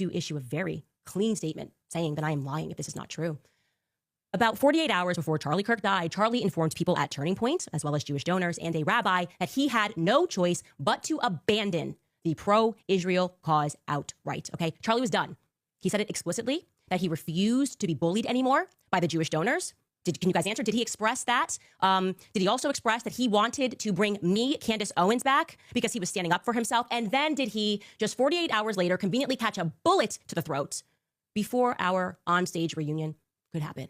to issue a very clean statement saying that I am lying if this is not true. About 48 hours before Charlie Kirk died, Charlie informed people at Turning Point, as well as Jewish donors and a rabbi, that he had no choice but to abandon the pro-Israel cause outright. Okay, Charlie was done. He said it explicitly, that he refused to be bullied anymore by the Jewish donors. Can you guys answer? Did he express that? Did he also express that he wanted to bring me, Candace Owens, back because he was standing up for himself? And then did he, just 48 hours later, conveniently catch a bullet to the throat before our onstage reunion could happen?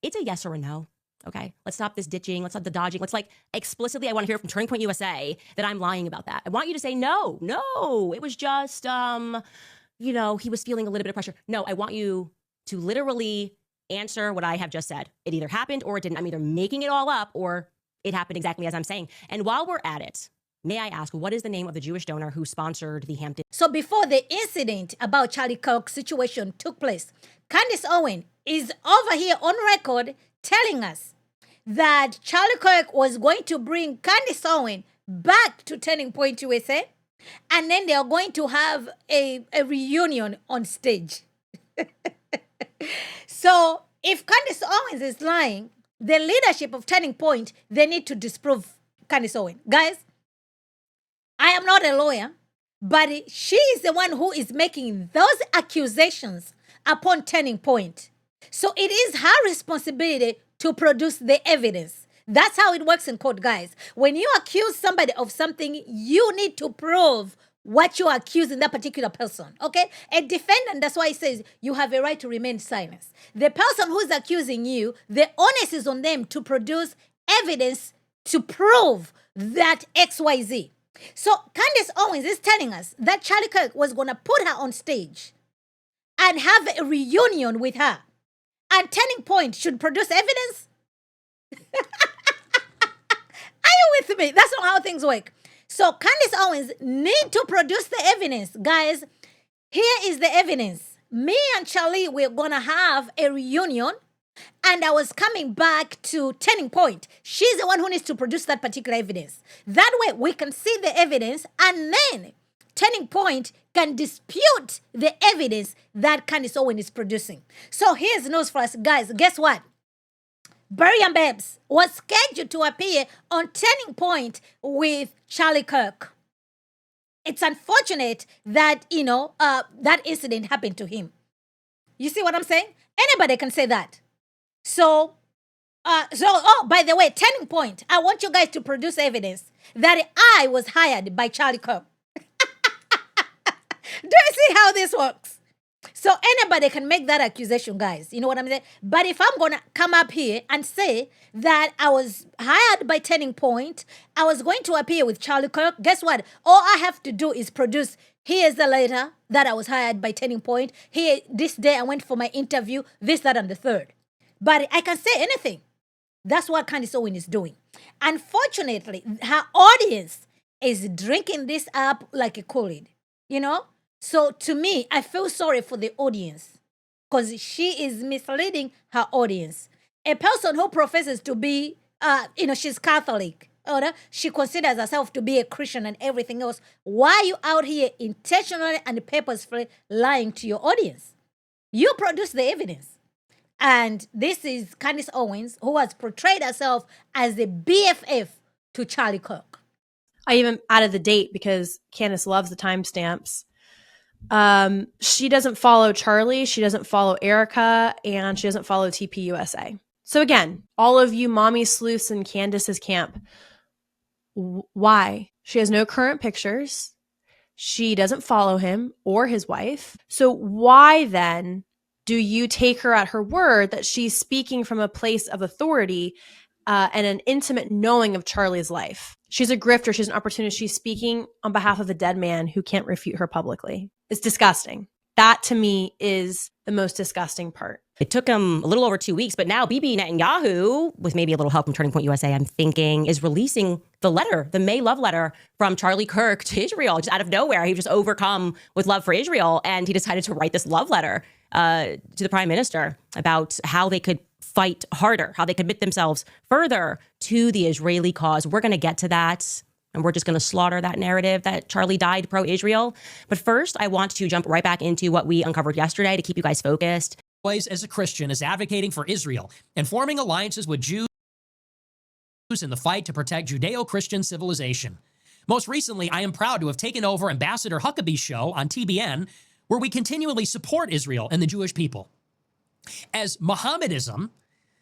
It's a yes or a no. Okay, let's stop this ditching. Let's stop the dodging. Let's explicitly, I want to hear from Turning Point USA that I'm lying about that. I want you to say, no, it was just, he was feeling a little bit of pressure. No, I want you to literally answer what I have just said. It either happened or it didn't. I'm either making it all up or it happened exactly as I'm saying. And while we're at it, may I ask, what is the name of the Jewish donor who sponsored the Hamptons? So before the incident about Charlie Kirk's situation took place, Candace Owens is over here on record telling us that Charlie Kirk was going to bring Candace Owens back to Turning Point USA, and then they are going to have a reunion on stage. So if Candace Owens is lying, the leadership of Turning Point, they need to disprove Candace Owens. Guys, I am not a lawyer, but she is the one who is making those accusations upon Turning Point. So it is her responsibility to produce the evidence. That's how it works in court, guys. When you accuse somebody of something, you need to prove what you are accusing that particular person, okay? A defendant, that's why it says you have a right to remain silent. The person who's accusing you, the onus is on them to produce evidence to prove that XYZ. So Candace Owens is telling us that Charlie Kirk was going to put her on stage and have a reunion with her. And Turning Point should produce evidence? Are you with me? That's not how things work. So Candace Owens need to produce the evidence. Guys, here is the evidence. Me and Charlie, we're going to have a reunion. And I was coming back to Turning Point. She's the one who needs to produce that particular evidence. That way we can see the evidence, and then Turning Point can dispute the evidence that Candace Owens is producing. So here's news for us, guys. Guess what? Barry and Babs was scheduled to appear on Turning Point with Charlie Kirk. It's unfortunate that, that incident happened to him. You see what I'm saying? Anybody can say that. So, by the way, Turning Point, I want you guys to produce evidence that I was hired by Charlie Kirk. Do you see how this works? So anybody can make that accusation, guys. You know what I'm saying? But if I'm going to come up here and say that I was hired by Turning Point, I was going to appear with Charlie Kirk, guess what? All I have to do is produce, here's the letter that I was hired by Turning Point. Here, this day I went for my interview, this, that, and the third. But I can say anything. That's what Candace Owens is doing. Unfortunately, her audience is drinking this up like a Kool-Aid, So to me, I feel sorry for the audience because she is misleading her audience. A person who professes to be, she's Catholic, or she considers herself to be a Christian and everything else. Why are you out here intentionally and purposefully lying to your audience? You produce the evidence. And this is Candace Owens, who has portrayed herself as the BFF to Charlie Kirk. I even added the date because Candace loves the timestamps. She doesn't follow Charlie, she doesn't follow Erica, and she doesn't follow TPUSA. So again, all of you mommy sleuths in Candace's camp, why? She has no current pictures. She doesn't follow him or his wife. So why then do you take her at her word that she's speaking from a place of authority and an intimate knowing of Charlie's life? She's a grifter. She's an opportunist. She's speaking on behalf of a dead man who can't refute her publicly. It's disgusting. That, to me, is the most disgusting part. It took him a little over 2 weeks, but now Bibi Netanyahu, with maybe a little help from Turning Point USA, I'm thinking, is releasing the letter, the May love letter from Charlie Kirk to Israel, just out of nowhere. He was just overcome with love for Israel, and he decided to write this love letter to the prime minister about how they could fight harder, how they commit themselves further to the Israeli cause. We're going to get to that. and we're just going to slaughter that narrative that Charlie died pro-Israel. But first, I want to jump right back into what we uncovered yesterday to keep you guys focused. As a Christian is advocating for Israel and forming alliances with Jews in the fight to protect Judeo-Christian civilization. Most recently, I am proud to have taken over Ambassador Huckabee's show on TBN, where we continually support Israel and the Jewish people. As Mohammedanism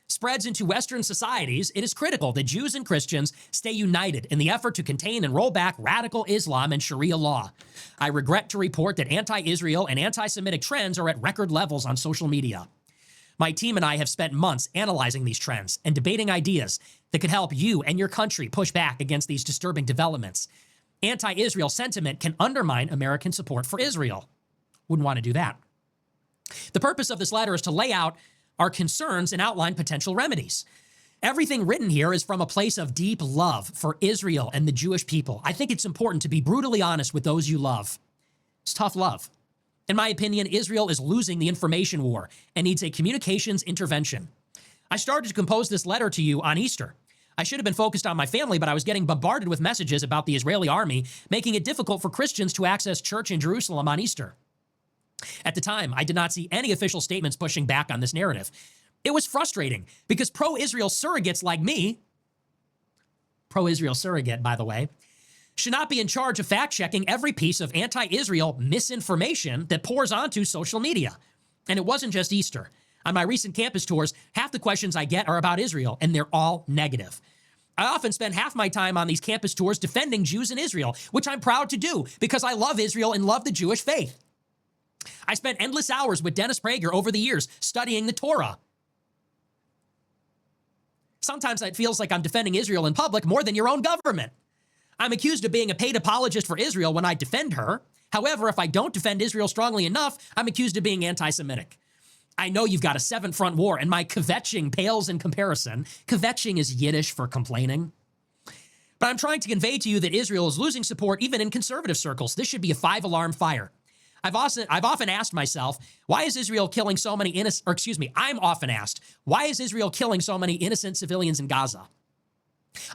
spreads into Western societies, it is critical that Jews and Christians stay united in the effort to contain and roll back radical Islam and Sharia law. I regret to report that anti-Israel and anti-Semitic trends are at record levels on social media. My team and I have spent months analyzing these trends and debating ideas that could help you and your country push back against these disturbing developments. Anti-Israel sentiment can undermine American support for Israel. Wouldn't want to do that. The purpose of this letter is to lay out our concerns and outline potential remedies. Everything written here is from a place of deep love for Israel and the Jewish people. I think it's important to be brutally honest with those you love. It's tough love. In my opinion, Israel is losing the information war and needs a communications intervention. I started to compose this letter to you on Easter. I should have been focused on my family, but I was getting bombarded with messages about the Israeli army, making it difficult for Christians to access church in Jerusalem on Easter. At the time, I did not see any official statements pushing back on this narrative. It was frustrating because pro-Israel surrogates like me, pro-Israel surrogate, by the way, should not be in charge of fact-checking every piece of anti-Israel misinformation that pours onto social media. And it wasn't just Easter. On my recent campus tours, half the questions I get are about Israel, and they're all negative. I often spend half my time on these campus tours defending Jews in Israel, which I'm proud to do because I love Israel and love the Jewish faith. I spent endless hours with Dennis Prager over the years studying the Torah. Sometimes it feels like I'm defending Israel in public more than your own government. I'm accused of being a paid apologist for Israel when I defend her. However, if I don't defend Israel strongly enough, I'm accused of being anti-Semitic. I know you've got a seven-front war, and my kvetching pales in comparison. Kvetching is Yiddish for complaining. But I'm trying to convey to you that Israel is losing support even in conservative circles. This should be a 5-alarm fire. I've often asked myself, why is Israel killing so many I'm often asked, why is Israel killing so many innocent civilians in Gaza?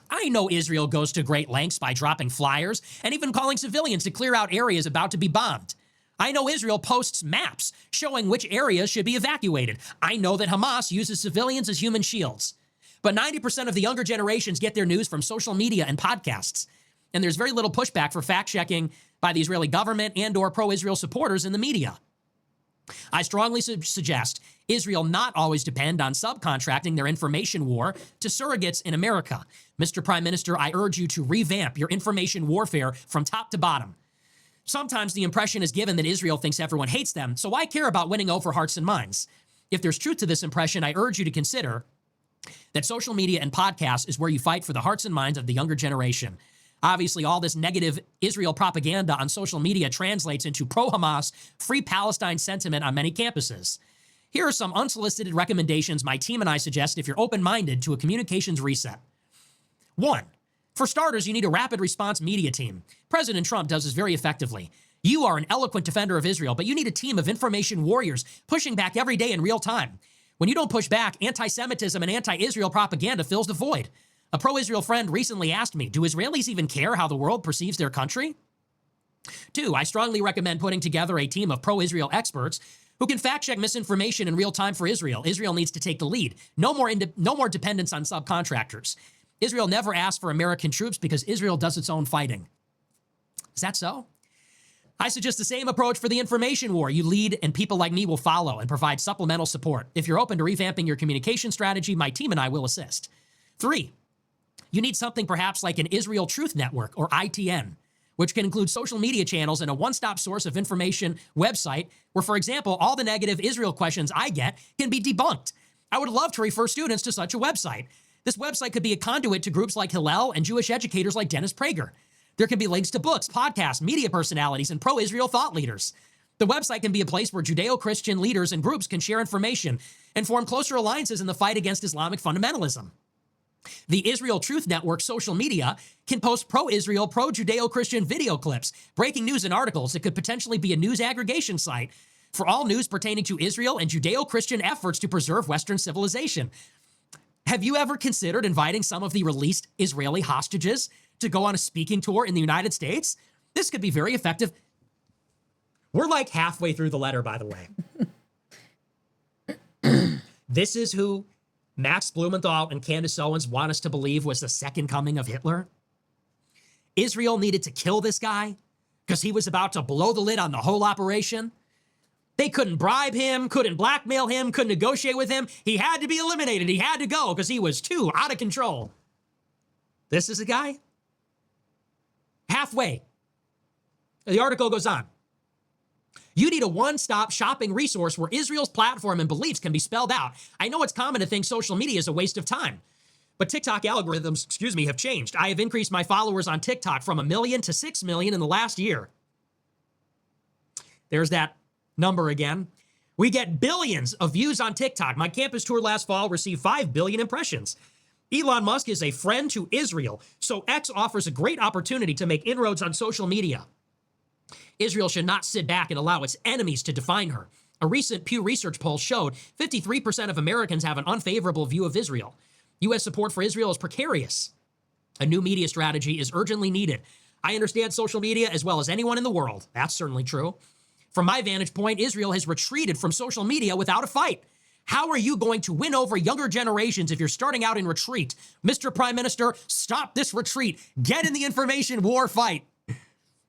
I know Israel goes to great lengths by dropping flyers and even calling civilians to clear out areas about to be bombed. I know Israel posts maps showing which areas should be evacuated. I know that Hamas uses civilians as human shields. But 90% of the younger generations get their news from social media and podcasts. And there's very little pushback for fact-checking by the Israeli government and or pro-Israel supporters in the media. I strongly suggest Israel not always depend on subcontracting their information war to surrogates in America. Mr. Prime Minister, I urge you to revamp your information warfare from top to bottom. Sometimes the impression is given that Israel thinks everyone hates them, so I care about winning over hearts and minds. If there's truth to this impression, I urge you to consider that social media and podcasts is where you fight for the hearts and minds of the younger generation. Obviously, all this negative Israel propaganda on social media translates into pro-Hamas, free Palestine sentiment on many campuses. Here are some unsolicited recommendations my team and I suggest if you're open-minded to a communications reset. 1. For starters, you need a rapid response media team. President Trump does this very effectively. You are an eloquent defender of Israel, but you need a team of information warriors pushing back every day in real time. When you don't push back, anti-Semitism and anti-Israel propaganda fills the void. A pro-Israel friend recently asked me, do Israelis even care how the world perceives their country? 2, I strongly recommend putting together a team of pro-Israel experts who can fact-check misinformation in real time for Israel. Israel needs to take the lead. No more dependence on subcontractors. Israel never asked for American troops because Israel does its own fighting. Is that so? I suggest the same approach for the information war. You lead and people like me will follow and provide supplemental support. If you're open to revamping your communication strategy, my team and I will assist. 3, you need something perhaps like an Israel Truth Network, or ITN, which can include social media channels and a one-stop source of information website where, for example, all the negative Israel questions I get can be debunked. I would love to refer students to such a website. This website could be a conduit to groups like Hillel and Jewish educators like Dennis Prager. There can be links to books, podcasts, media personalities, and pro-Israel thought leaders. The website can be a place where Judeo-Christian leaders and groups can share information and form closer alliances in the fight against Islamic fundamentalism. The Israel Truth Network social media can post pro-Israel, pro-Judeo-Christian video clips, breaking news and articles. It could potentially be a news aggregation site for all news pertaining to Israel and Judeo-Christian efforts to preserve Western civilization. Have you ever considered inviting some of the released Israeli hostages to go on a speaking tour in the United States? This could be very effective. We're like halfway through the letter, by the way. This is who Max Blumenthal and Candace Owens want us to believe was the second coming of Hitler. Israel needed to kill this guy because he was about to blow the lid on the whole operation. They couldn't bribe him, couldn't blackmail him, couldn't negotiate with him. He had to be eliminated. He had to go because he was too out of control. This is a guy halfway. The article goes on. You need a one-stop shopping resource where Israel's platform and beliefs can be spelled out. I know it's common to think social media is a waste of time, but TikTok algorithms, have changed. I have increased my followers on TikTok from 1 million to 6 million in the last year. There's that number again. We get billions of views on TikTok. My campus tour last fall received 5 billion impressions. Elon Musk is a friend to Israel, so X offers a great opportunity to make inroads on social media. Israel should not sit back and allow its enemies to define her. A recent Pew Research poll showed 53% of Americans have an unfavorable view of Israel. U.S. support for Israel is precarious. A new media strategy is urgently needed. I understand social media as well as anyone in the world. That's certainly true. From my vantage point, Israel has retreated from social media without a fight. How are you going to win over younger generations if you're starting out in retreat? Mr. Prime Minister, stop this retreat. Get in the information war fight.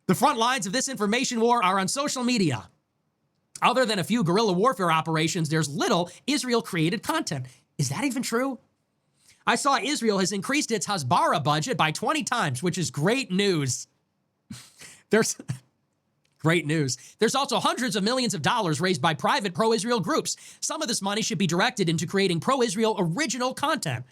The front lines of this information war are on social media. Other than a few guerrilla warfare operations, there's little Israel-created content. Is that even true? I saw Israel has increased its Hasbara budget by 20 times, which is great news. Great news. There's also hundreds of millions of dollars raised by private pro-Israel groups. Some of this money should be directed into creating pro-Israel original content.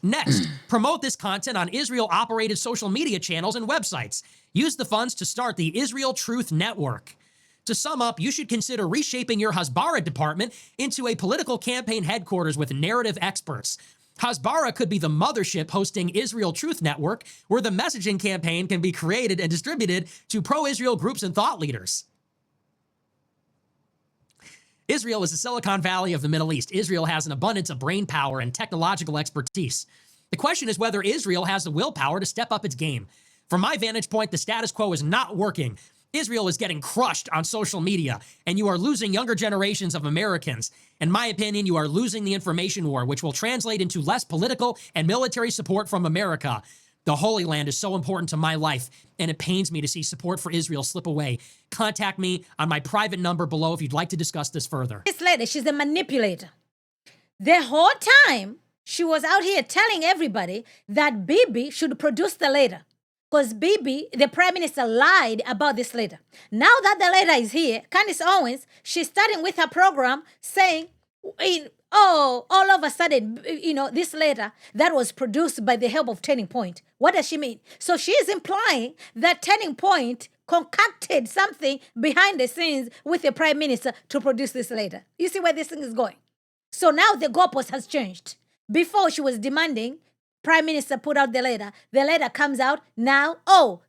Next, promote this content on Israel-operated social media channels and websites. Use the funds to start the Israel Truth Network. To sum up, you should consider reshaping your Hasbara department into a political campaign headquarters with narrative experts. Hasbara could be the mothership hosting Israel Truth Network, where the messaging campaign can be created and distributed to pro-Israel groups and thought leaders. Israel is the Silicon Valley of the Middle East. Israel has an abundance of brain power and technological expertise. The question is whether Israel has the willpower to step up its game. From my vantage point, the status quo is not working. Israel is getting crushed on social media, and you are losing younger generations of Americans. In my opinion, you are losing the information war, which will translate into less political and military support from America. The Holy Land is so important to my life, and it pains me to see support for Israel slip away. Contact me on my private number below if you'd like to discuss this further. This lady, she's a manipulator. The whole time, she was out here telling everybody that Bibi should produce the letter. Because Bibi, the prime minister, lied about this letter. Now that the letter is here, Candace Owens, she's starting with her program saying, all of a sudden, this letter that was produced by the help of Turning Point. What does she mean? So she is implying that Turning Point concocted something behind the scenes with the prime minister to produce this letter. You see where this thing is going? So now the goalpost has changed. Before she was demanding prime minister put out the letter. The letter comes out now.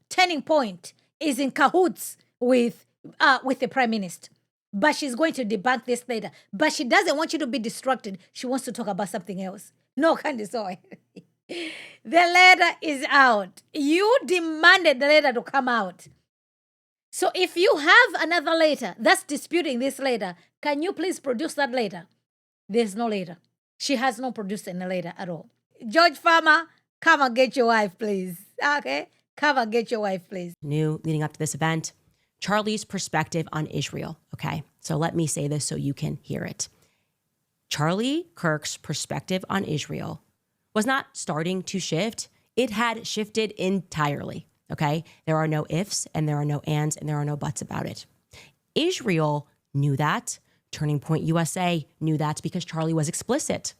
Turning Point is in cahoots with the prime minister. But she's going to debunk this later. But she doesn't want you to be distracted. She wants to talk about something else. No, Candace Owens. The letter is out. You demanded the letter to come out. So if you have another letter that's disputing this letter, can you please produce that letter? There's no letter. She has not produced any letter at all. George Farmer, come and get your wife, please. Okay? Come and get your wife, please. New leading up to this event, Charlie's perspective on Israel. Okay, so let me say this so you can hear it. Charlie Kirk's perspective on Israel was not starting to shift. It had shifted entirely. Okay, there are no ifs and there are no ands and there are no buts about it. Israel knew that. Turning Point USA knew that because Charlie was explicit.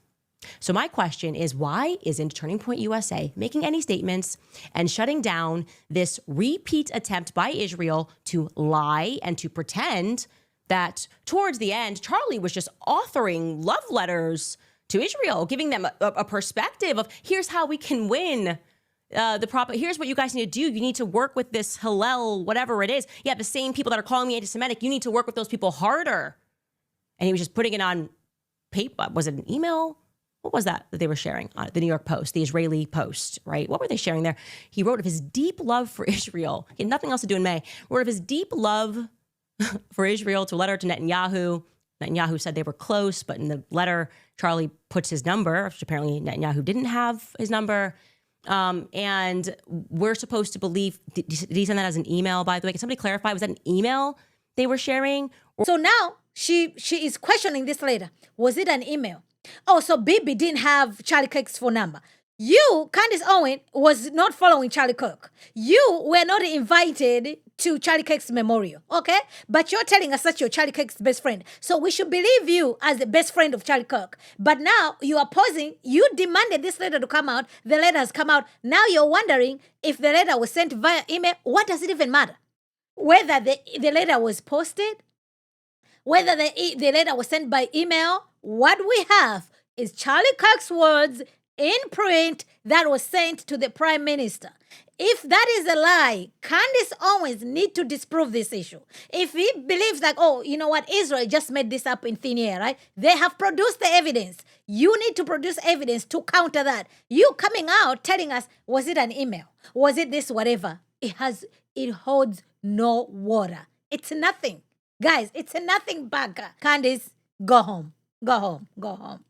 So my question is, why isn't Turning Point USA making any statements and shutting down this repeat attempt by Israel to lie and to pretend that towards the end, Charlie was just authoring love letters to Israel, giving them a perspective of here's how we can win here's what you guys need to do. You need to work with this Hillel, whatever it is. Yeah, the same people that are calling me anti-Semitic, you need to work with those people harder. And he was just putting it on paper. Was it an email? what was that they were sharing on the New York Post, the Israeli Post, right? What were they sharing there? He wrote of his deep love for Israel. He had nothing else to do in May. Wrote of his deep love for Israel to a letter to Netanyahu. Netanyahu said they were close, but in the letter, Charlie puts his number, which apparently Netanyahu didn't have his number. And we're supposed to believe, did he send that as an email, by the way? Can somebody clarify? Was that an email they were sharing? So now she is questioning this later. Was it an email? Oh, so Bibi didn't have Charlie Kirk's phone number. You, Candace Owens, was not following Charlie Kirk. You were not invited to Charlie Kirk's memorial, okay? But you're telling us that you're Charlie Kirk's best friend. So we should believe you as the best friend of Charlie Kirk. But now you are posing, you demanded this letter to come out. The letter has come out. Now you're wondering if the letter was sent via email. What does it even matter? Whether the letter was posted, whether the letter was sent by email, what we have is Charlie Kirk's words in print that was sent to the Prime Minister. If that is a lie, Candace Owens need to disprove this issue. If he believes like, oh, you know what, Israel just made this up in thin air, right? They have produced the evidence. You need to produce evidence to counter that. You coming out telling us, was it an email? Was it this, whatever? It holds no water. It's nothing. Guys, it's a nothing bagger. Candace, go home. Go home. Go home.